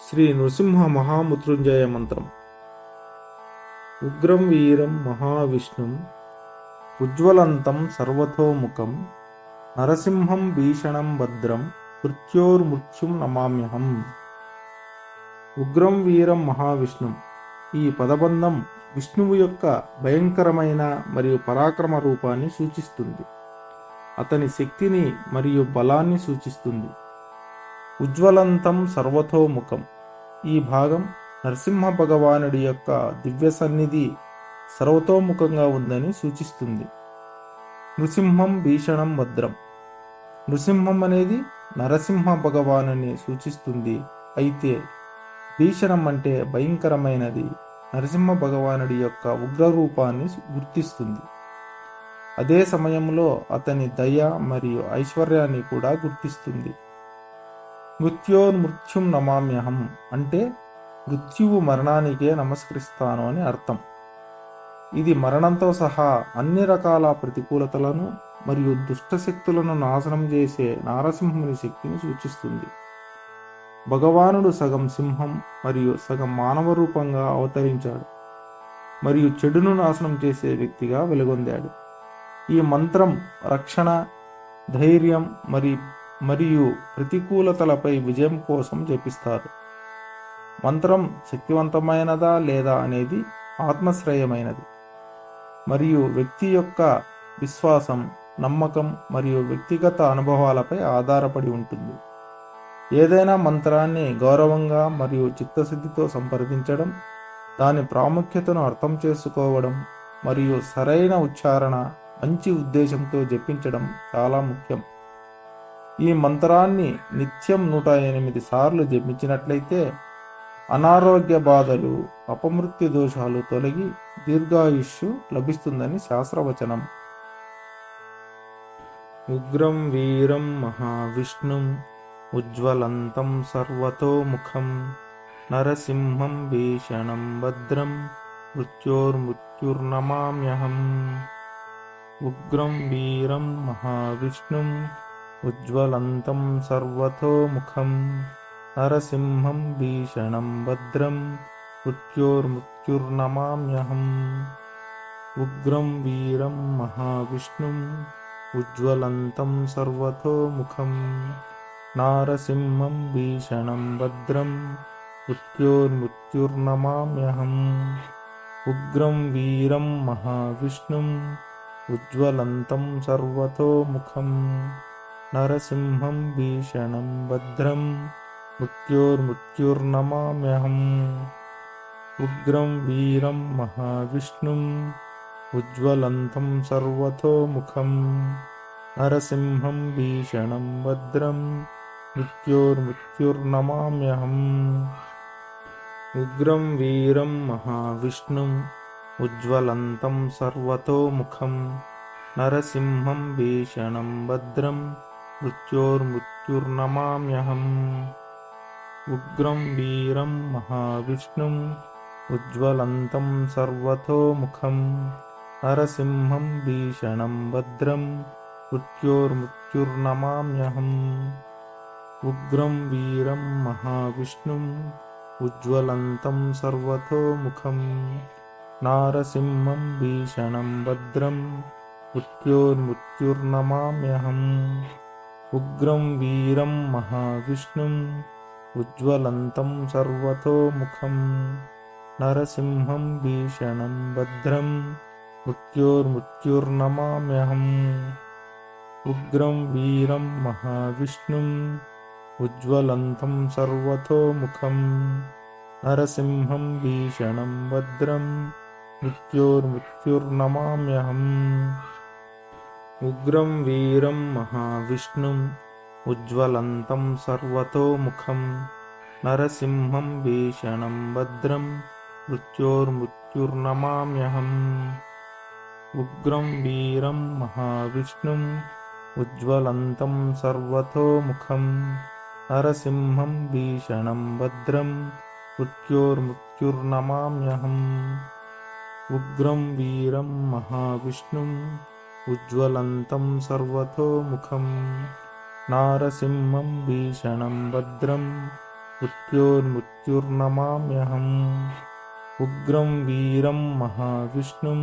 శ్రీ నృసింహ మహామృత్యుంజయ మంత్రం. ఉగ్రం వీరం మహావిష్ణుం ఉజ్వలంతం సర్వతోముఖం నరసింహం భీషణం భద్రం మృత్యోర్మృత్యుం నమామ్యహం. ఉగ్రం వీరం మహావిష్ణుం. ఈ పదబంధం విష్ణువు యొక్క భయంకరమైన మరియు పరాక్రమ రూపాన్ని సూచిస్తుంది. అతని శక్తిని మరియు బలాన్ని సూచిస్తుంది. ఉజ్వలంతం సర్వతోముఖం. ఈ భాగం నరసింహ భగవానుడి యొక్క దివ్య సన్నిధి సర్వతోముఖంగా ఉందని సూచిస్తుంది. నృసింహం భీషణం భద్రం. నృసింహం అనేది నరసింహ భగవానుని సూచిస్తుంది. అయితే భీషణం అంటే భయంకరమైనది నరసింహ భగవానుడి యొక్క ఉగ్రరూపాన్ని గుర్తిస్తుంది. అదే సమయంలో అతని దయ మరియు ఐశ్వర్యాన్ని కూడా గుర్తిస్తుంది. మృత్యోర్మృత్యుం నమామ్యహం అంటే మృత్యువు మరణానికే నమస్కరిస్తాను అని అర్థం. ఇది మరణంతో సహా అన్ని రకాల ప్రతికూలతలను మరియు దుష్టశక్తులను నాశనం చేసే నారసింహుని శక్తిని సూచిస్తుంది. భగవానుడు సగం సింహం మరియు సగం మానవ రూపంగా అవతరించాడు మరియు చెడును నాశనం చేసే వ్యక్తిగా వెలుగొందాడు. ఈ మంత్రం రక్షణ, ధైర్యం మరియు ప్రతికూలతలపై విజయం కోసం జపిస్తారు. మంత్రం శక్తివంతమైనదా లేదా అనేది ఆత్మశ్రేయమైనది మరియు వ్యక్తి యొక్క విశ్వాసం, నమ్మకం మరియు వ్యక్తిగత అనుభవాలపై ఆధారపడి ఉంటుంది. ఏదైనా మంత్రాన్ని గౌరవంగా మరియు చిత్తశుద్ధితో సంప్రదించడం, దాని ప్రాముఖ్యతను అర్థం చేసుకోవడం మరియు సరైన ఉచ్చారణ, మంచి ఉద్దేశంతో జపించడం చాలా ముఖ్యం. ఈ మంత్రాన్ని నిత్యం 108 సార్లు జపించినట్లయితే అనారోగ్య బాధలు, అపమృత్యు దోషాలు తొలగి దీర్ఘాయుష్యు లభిస్తుందని శాస్త్రవచనం. ఉగ్రం వీరం మహావిష్ణుం ఉజ్వలంతం సర్వతోముఖం నరసింహం భీషణం భద్రం మృత్యోర్మృత్యుర్నమామ్యహం. ఉగ్రం వీరం మహావిష్ణుం ఉజ్వలంతం సర్వతోముఖం నరసింహం భీషణం భద్రం మృత్యోర్మృత్యుర్నమామ్యహం. ఉగ్రం వీరం మహావిష్ణుం ఉజ్వలంతం సర్వతోముఖం నారసింహం భీషణం భద్రం మృత్యోర్మృత్యుర్నమామ్యహం. ఉగ్రం వీరం మహావిష్ణుం ఉజ్వలంతం సర్వతోముఖం నరసింహం భీషణం భద్రం మృత్యోర్మృత్యుర్నమామ్యహం. ఉగ్రం వీరం మహావిష్ణుం ఉజ్వలంతం సర్వతోముఖం నరసింహం భీషణం భద్రం మృత్యోర్మృత్యుర్నమామ్యహం. ఉగ్రం వీరం మహావిష్ణుం ఉజ్వలంతం సర్వతోముఖం నరసింహం భీషణం భద్రం మృత్యోర్మృత్యుర్నమామ్యహం. ఉగ్రం వీరం మహావిష్ణుం ఉజ్వలంతం సర్వతోముఖం నరసింహం భీషణం భద్రం మృత్యోర్మృత్యుర్నమామ్యహం. ఉగ్రం వీరం మహావిష్ణుం ఉజ్వలంతం సర్వతోముఖం నారసింహం భీషణం భద్రం మృత్యోర్మృత్యుర్నమామ్యహం. ఉగ్రం వీరం మహావిష్ణుం ఉజ్వలంతం సర్వతోముఖం నరసింహం భీషణం భద్రం మృత్యోర్మృత్యుర్నమామ్యహం. ఉగ్రం వీరం మహావిష్ణుం ఉజ్వలంతం సర్వతోముఖం నరసింహం భీషణం భద్రం మృత్యోర్మృత్యుర్నమామ్యహం. ఉగ్రం వీరం మహావిష్ణుం ఉజ్వలంతం సర్వతోముఖం నరసింహం భీషణం భద్రం మృత్యోర్మృత్యుర్నమామ్యహం. ఉగ్రం వీరం మహావిష్ణుం ఉజ్వలంతం సర్వతోముఖం నరసింహం భీషణం భద్రం మృత్యోర్మృత్యుర్నమామ్యహం. ఉగ్రం వీరం మహావిష్ణుం ఉజ్వలంతం సర్వతోముఖం నారసింహం భీషణం భద్రం मृत्योर्मृत्युर्नमाम्यहम् उग्रं वीरं महाविष्णुम्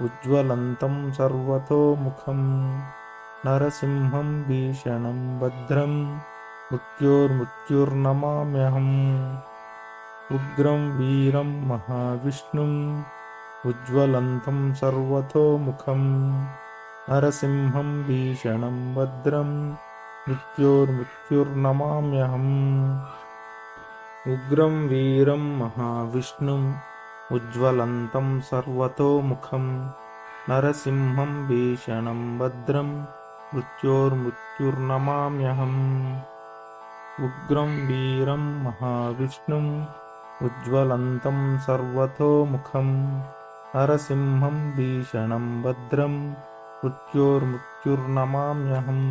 उज्ज्वलन्तं सर्वतोमुखं नरसिंहं भीषणं भद्रं मृत्योर्मृत्युर्नमाम्यहम् उग्रं वीरं महाविष्णुम् उज्ज्वलन्तं सर्वतोमुखं नरसिंहं भीषणं भद्रं मृत्योर्मृत्युर्नमाम्यहम् उग्रं वीरं महाविष्णुम् उज्ज्वलन्तं सर्वतोमुखं नरसिंहं भीषणं भद्रं मृत्योर्मृत्युर्नमाम्यहम् उग्रं वीरं महाविष्णुम् उज्ज्वलन्तं सर्वतोमुखं नरसिंहं भीषणं भद्रं मृत्योर्मृत्युर्नमाम्यहम्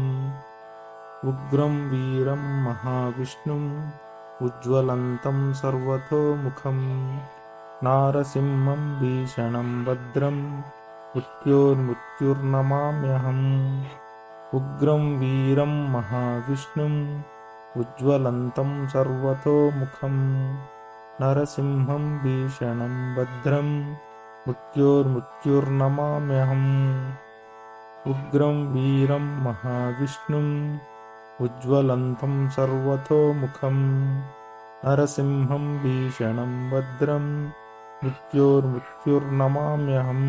उग्रं वीरं महाविष्णुम् उज्ज्वलन्तं सर्वतोमुखं नारसिंहं भीषणं भद्रं मृत्योर्मृत्युर्नमाम्यहम् उग्रं वीरं महाविष्णुम् उज्ज्वलन्तं सर्वतोमुखं नरसिंहं भीषणं भद्रं मृत्योर्मृत्युर्नमाम्यहम् उग्रं वीरं महाविष्णुम् उज्ज्वलन्तं सर्वतोमुखं नरसिंहं भीषणं भद्रं मृत्योर्मृत्युर्नमाम्यहम् उग्रं वीरं महाविष्णुम् उज्ज्वलन्तं सर्वतोमुखं नरसिंहं भीषणं भद्रं उग्रं वीरं महाविष्णुम् उज्ज्वलन्तं सर्वतोमुखं नरसिंहं भीषणं भद्रं मृत्योर्मृत्युर्नमाम्यहम्